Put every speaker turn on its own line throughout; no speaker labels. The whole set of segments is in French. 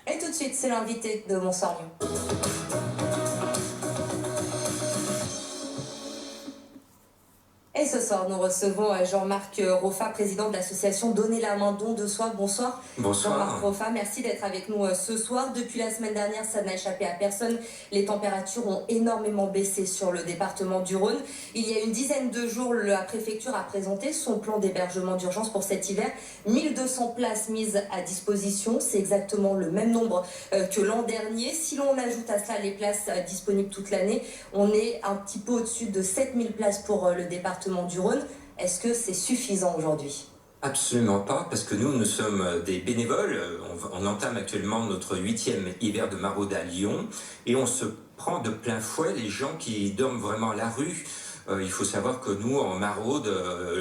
Et tout de suite, c'est l'invité de Bonsoir Lyon. Et ce soir, nous recevons Jean-Marc Roffa, président de l'association Donner la main don de soi. Bonsoir. Jean-Marc
Bonsoir.
Roffa, merci d'être avec nous ce soir. Depuis la semaine dernière, ça n'a échappé à personne. Les températures ont énormément baissé sur le département du Rhône. Il y a une dizaine de jours, la préfecture a présenté son plan d'hébergement d'urgence pour cet hiver. 1200 places mises à disposition. C'est exactement le même nombre que l'an dernier. Si l'on ajoute à cela les places disponibles toute l'année, on est un petit peu au-dessus de 7000 places pour le département du Rhône. Est-ce que c'est suffisant aujourd'hui ?
Absolument pas, parce que nous sommes des bénévoles. On entame actuellement notre 8e hiver de maraude à Lyon et on se prend de plein fouet les gens qui dorment vraiment à la rue. Il faut savoir que nous, en maraude,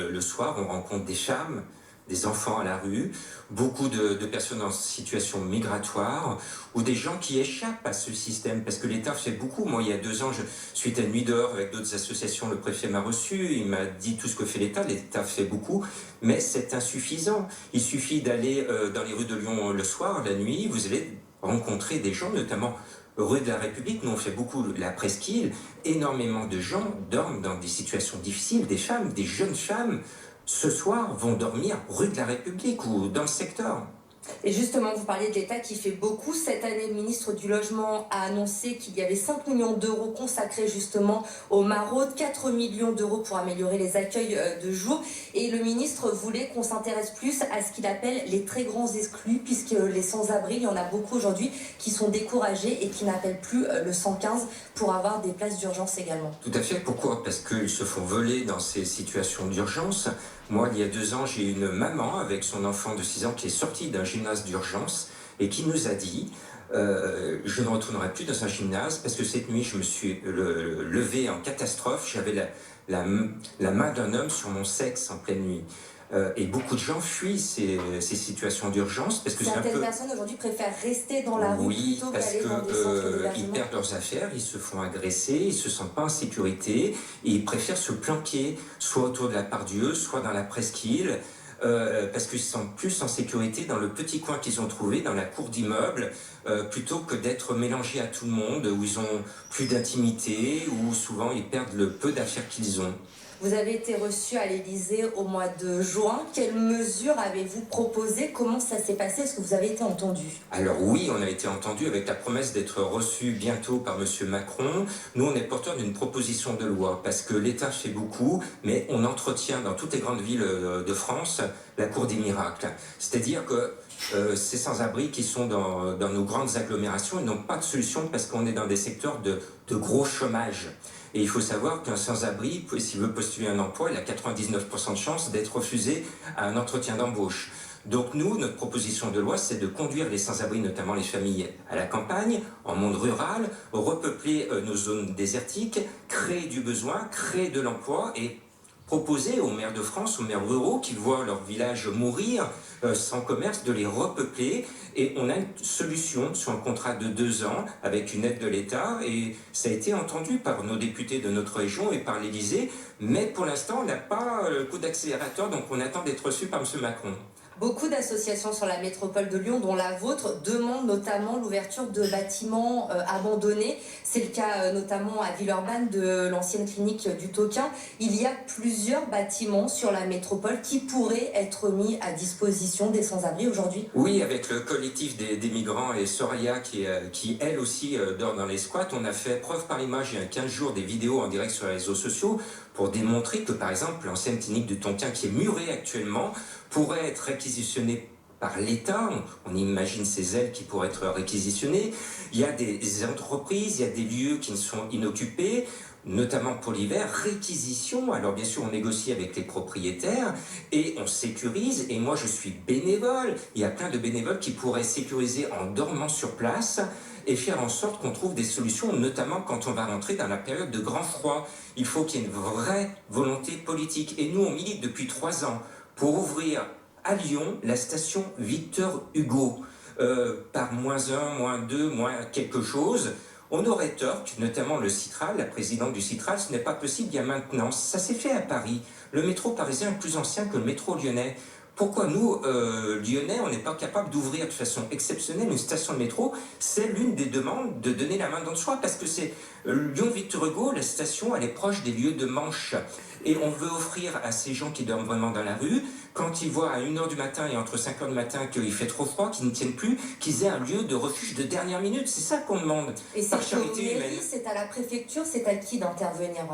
le soir, on rencontre des femmes, des enfants à la rue, beaucoup de personnes en situation migratoire ou des gens qui échappent à ce système parce que l'État fait beaucoup. Moi, il y a 2 ans, suite à une nuit dehors avec d'autres associations, le préfet m'a reçu, il m'a dit tout ce que fait l'État. L'État fait beaucoup, mais c'est insuffisant. Il suffit d'aller dans les rues de Lyon le soir, la nuit, vous allez rencontrer des gens, notamment rue de la République. Nous, on fait beaucoup la presqu'île. Énormément de gens dorment dans des situations difficiles, des femmes, des jeunes femmes, ce soir, vont dormir rue de la République ou dans le secteur.
Et justement, vous parliez de l'État qui fait beaucoup. Cette année, le ministre du Logement a annoncé qu'il y avait 5 millions d'euros consacrés justement aux maraudes, 4 millions d'euros pour améliorer les accueils de jour. Et le ministre voulait qu'on s'intéresse plus à ce qu'il appelle les très grands exclus, puisque les sans-abri, il y en a beaucoup aujourd'hui qui sont découragés et qui n'appellent plus le 115 pour avoir des places d'urgence également.
Tout à fait. Pourquoi ? Parce qu'ils se font voler dans ces situations d'urgence. Moi, il y a 2 ans, j'ai une maman avec son enfant de 6 ans qui est sortie d'un gymnase d'urgence et qui nous a dit je ne retournerai plus dans un gymnase parce que cette nuit, je me suis levé en catastrophe. J'avais la main d'un homme sur mon sexe en pleine nuit. Et beaucoup de gens fuient ces situations d'urgence parce que c'est un
Certaines
peu...
personnes aujourd'hui préfèrent rester dans la rue
Oui,
plutôt
parce
qu'aller dans des centres
qu'ils
d'hébergement.
perdent leurs affaires, ils se font agresser, ils se sentent pas en sécurité, et ils préfèrent se planquer, soit autour de la Part-Dieu, soit dans la presqu'île, parce qu'ils se sentent plus en sécurité dans le petit coin qu'ils ont trouvé, dans la cour d'immeuble, plutôt que d'être mélangés à tout le monde, où ils ont plus d'intimité, où souvent ils perdent le peu d'affaires qu'ils ont.
Vous avez été reçu à l'Élysée au mois de juin. Quelles mesures avez-vous proposées ? Comment ça s'est passé ? Est-ce que vous avez été entendu ?
Alors oui, on a été entendu avec la promesse d'être reçu bientôt par M. Macron. Nous, on est porteur d'une proposition de loi parce que l'État fait beaucoup, mais on entretient dans toutes les grandes villes de France la cour des miracles. C'est-à-dire que ces sans-abri qui sont dans nos grandes agglomérations, ils n'ont pas de solution parce qu'on est dans des secteurs de gros chômage. Et il faut savoir qu'un sans-abri, s'il veut postuler un emploi, il a 99% de chances d'être refusé à un entretien d'embauche. Donc nous, notre proposition de loi, c'est de conduire les sans-abri, notamment les familles, à la campagne, en monde rural, repeupler nos zones désertiques, créer du besoin, créer de l'emploi et proposer aux maires de France, aux maires ruraux qui voient leur village mourir sans commerce, de les repeupler. Et on a une solution sur un contrat de 2 ans avec une aide de l'État et ça a été entendu par nos députés de notre région et par l'Élysée. Mais pour l'instant, on n'a pas le coup d'accélérateur, donc on attend d'être reçu par M. Macron.
Beaucoup d'associations sur la métropole de Lyon, dont la vôtre, demandent notamment l'ouverture de bâtiments abandonnés. C'est le cas notamment à Villeurbanne de l'ancienne clinique du Toquin. Il y a plusieurs bâtiments sur la métropole qui pourraient être mis à disposition des sans-abri aujourd'hui.
Oui, avec le collectif des migrants et Soraya qui elle aussi dort dans les squats, on a fait preuve par l'image il y a 15 jours des vidéos en direct sur les réseaux sociaux pour démontrer que par exemple l'ancienne clinique du Tonkin qui est murée actuellement pourrait être réquisitionnée par l'État. On imagine ces ailes qui pourraient être réquisitionnées. Il y a des entreprises, il y a des lieux qui ne sont inoccupés, notamment pour l'hiver, réquisition. Alors bien sûr, on négocie avec les propriétaires et on sécurise. Et moi, je suis bénévole. Il y a plein de bénévoles qui pourraient sécuriser en dormant sur place et faire en sorte qu'on trouve des solutions, notamment quand on va rentrer dans la période de grand froid. Il faut qu'il y ait une vraie volonté politique. Et nous, on milite depuis 3 ans pour ouvrir à Lyon la station Victor Hugo. Par -1, -2, quelque chose. On aurait tort que notamment le Citral, la présidente du Citral, ce n'est pas possible, il y a maintenance. Ça s'est fait à Paris. Le métro parisien est plus ancien que le métro lyonnais. Pourquoi nous, Lyonnais, on n'est pas capable d'ouvrir de façon exceptionnelle une station de métro? C'est l'une des demandes de donner la main dans le soir, parce que c'est Lyon-Victor Hugo, la station, elle est proche des lieux de manche. Et on veut offrir à ces gens qui dorment vraiment dans la rue, quand ils voient à 1h du matin et entre 5h du matin qu'il fait trop froid, qu'ils ne tiennent plus, qu'ils aient un lieu de refuge de dernière minute. C'est ça qu'on demande.
Et c'est aux mairies, c'est à la préfecture, c'est à qui d'intervenir?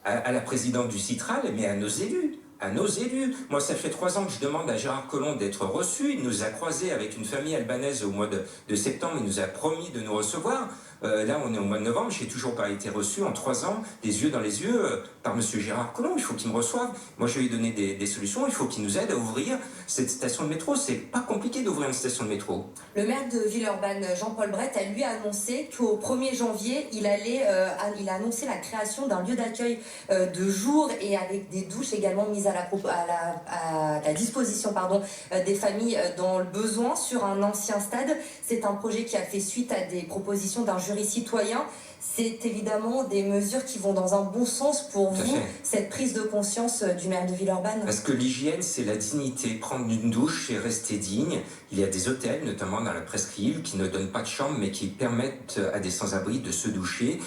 À la présidente du Citral, mais à nos élus. À nos élus. Moi, ça fait 3 ans que je demande à Gérard Collomb d'être reçu. Il nous a croisés avec une famille albanaise au mois de septembre. Il nous a promis de nous recevoir. Là, on est au mois de novembre. Je n'ai toujours pas été reçu en 3 ans, les yeux dans les yeux, par monsieur Gérard Collomb. Il faut qu'il me reçoive. Moi, je vais lui donner des solutions. Il faut qu'il nous aide à ouvrir cette station de métro. C'est pas compliqué d'ouvrir une station de métro.
Le maire de Villeurbanne, Jean-Paul Brett, a lui annoncé qu'au 1er janvier, il a annoncé la création d'un lieu d'accueil de jour et avec des douches également mises à la disposition des familles dans le besoin sur un ancien stade. C'est un projet qui a fait suite à des propositions d'un jury citoyen. C'est évidemment des mesures qui vont dans un bon sens pour vous, cette prise de conscience du maire de Villeurbanne.
Parce que l'hygiène, c'est la dignité. Prendre une douche et rester digne. Il y a des hôtels, notamment dans la presqu'île, qui ne donnent pas de chambre, mais qui permettent à des sans-abri de se doucher.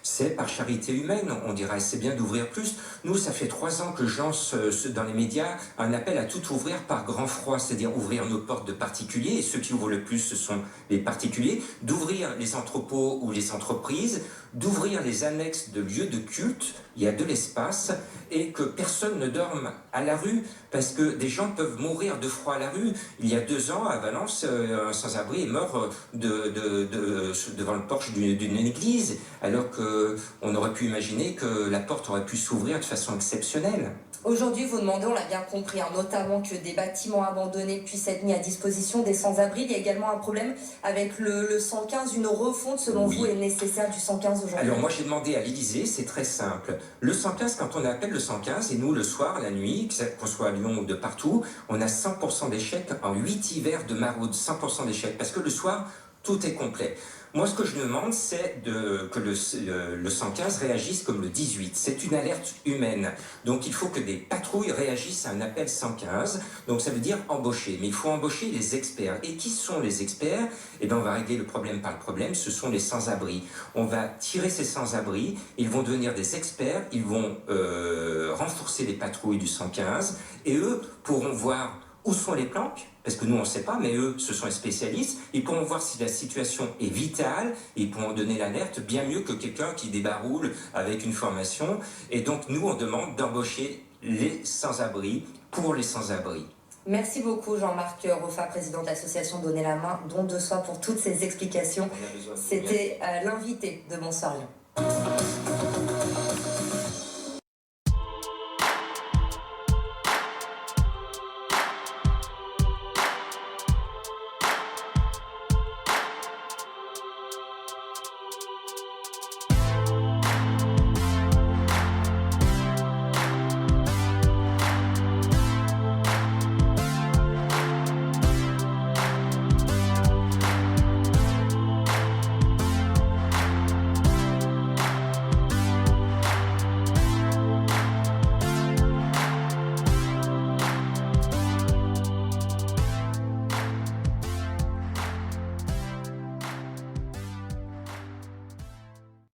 C'est par charité humaine, on dirait, c'est bien d'ouvrir plus. Nous, ça fait 3 ans que je lance dans les médias un appel à tout ouvrir par grand froid, c'est-à-dire ouvrir nos portes de particuliers, et ceux qui ouvrent le plus, ce sont les particuliers, d'ouvrir les entrepôts ou les entreprises, d'ouvrir les annexes de lieux de culte, il y a de l'espace, et que personne ne dorme à la rue, parce que des gens peuvent mourir de froid à la rue. Il y a 2 ans, à Valence, un sans-abri est mort devant le porche d'une église, alors qu'on aurait pu imaginer que la porte aurait pu s'ouvrir de façon exceptionnelle.
Aujourd'hui, vous demandez, on l'a bien compris, notamment que des bâtiments abandonnés puissent être mis à disposition des sans-abri. Il y a également un problème avec le 115. Une refonte, selon vous, est nécessaire du 115 aujourd'hui?
Alors moi, j'ai demandé à l'Élysée, c'est très simple. Le 115, quand on appelle le 115, et nous, le soir, la nuit, qu'on soit à Lyon ou de partout, on a 100% d'échecs en 8 hivers de maraude, 100% d'échecs, parce que le soir, tout est complet. Moi, ce que je demande, c'est que le 115 réagisse comme le 18. C'est une alerte humaine. Donc, il faut que des patrouilles réagissent à un appel 115. Donc, ça veut dire embaucher. Mais il faut embaucher les experts. Et qui sont les experts? Eh bien, on va régler le problème par le problème. Ce sont les sans-abri. On va tirer ces sans-abri. Ils vont devenir des experts. Ils vont renforcer les patrouilles du 115. Et eux pourront voir où sont les planques, parce que nous on ne sait pas, mais eux ce sont les spécialistes, ils pourront voir si la situation est vitale, et ils pourront donner l'alerte bien mieux que quelqu'un qui débaroule avec une formation. Et donc nous on demande d'embaucher les sans-abri pour les sans-abri.
Merci beaucoup Jean-Marc Roffa, président de l'association Donner la main, don de soi, pour toutes ces explications. C'était l'invité de Bonsoir Lyon.